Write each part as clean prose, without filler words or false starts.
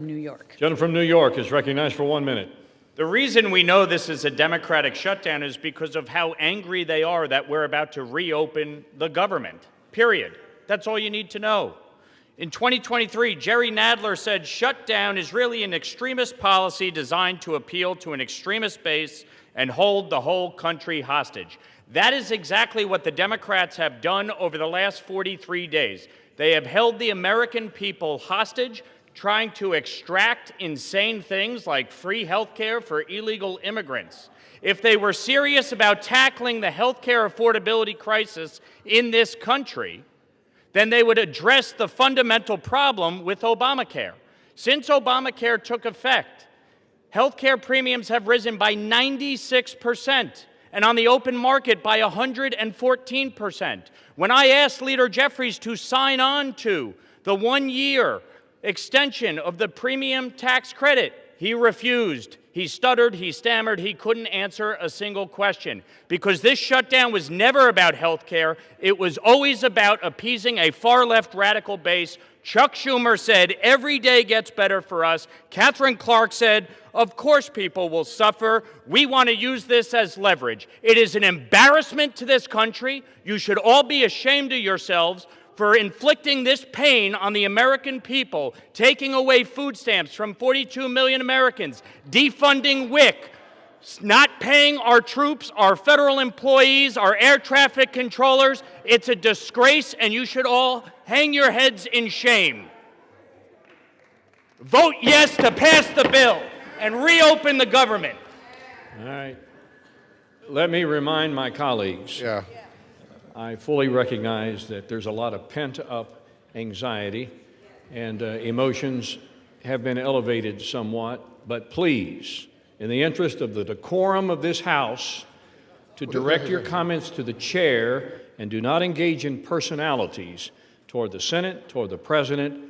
New York. Gentleman from New York is recognized for 1 minute. The reason we know this is a Democratic shutdown is because of how angry they are that we're about to reopen the government, period. That's all you need to know. In 2023, Jerry Nadler said shutdown is really an extremist policy designed to appeal to an extremist base and hold the whole country hostage. That is exactly what the Democrats have done over the last 43 days. They have held the American people hostage, trying to extract insane things like free health care for illegal immigrants. If they were serious about tackling the health care affordability crisis in this country, then they would address the fundamental problem with Obamacare. Since Obamacare took effect, health care premiums have risen by 96%, and on the open market by 114%. When I asked Leader Jeffries to sign on to the 1-year extension of the premium tax credit, he refused. He stuttered, he stammered, he couldn't answer a single question. Because this shutdown was never about health care, it was always about appeasing a far-left radical base. Chuck Schumer said, every day gets better for us. Catherine Clark said, of course people will suffer. We want to use this as leverage. It is an embarrassment to this country. You should all be ashamed of yourselves for inflicting this pain on the American people, taking away food stamps from 42 million Americans, defunding WIC, not paying our troops, our federal employees, our air traffic controllers. It's a disgrace, and you should all hang your heads in shame. Vote yes to pass the bill and reopen the government. All right. Let me remind my colleagues. I fully recognize that there's a lot of pent-up anxiety and emotions have been elevated somewhat, but please, in the interest of the decorum of this House, to direct your comments to the chair and do not engage in personalities toward the Senate, toward the President,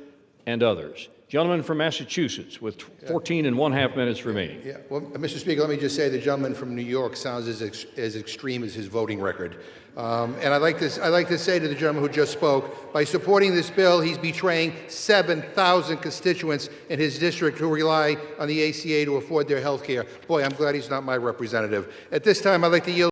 and others. Gentleman from Massachusetts with 14 and 1/2 minutes remaining. Yeah. Well, Mr. Speaker, let me just say the gentleman from New York sounds as extreme as his voting record. And I'd like to say to the gentleman who just spoke, by supporting this bill, he's betraying 7,000 constituents in his district who rely on the ACA to afford their health care. Boy, I'm glad he's not my representative. At this time, I'd like to yield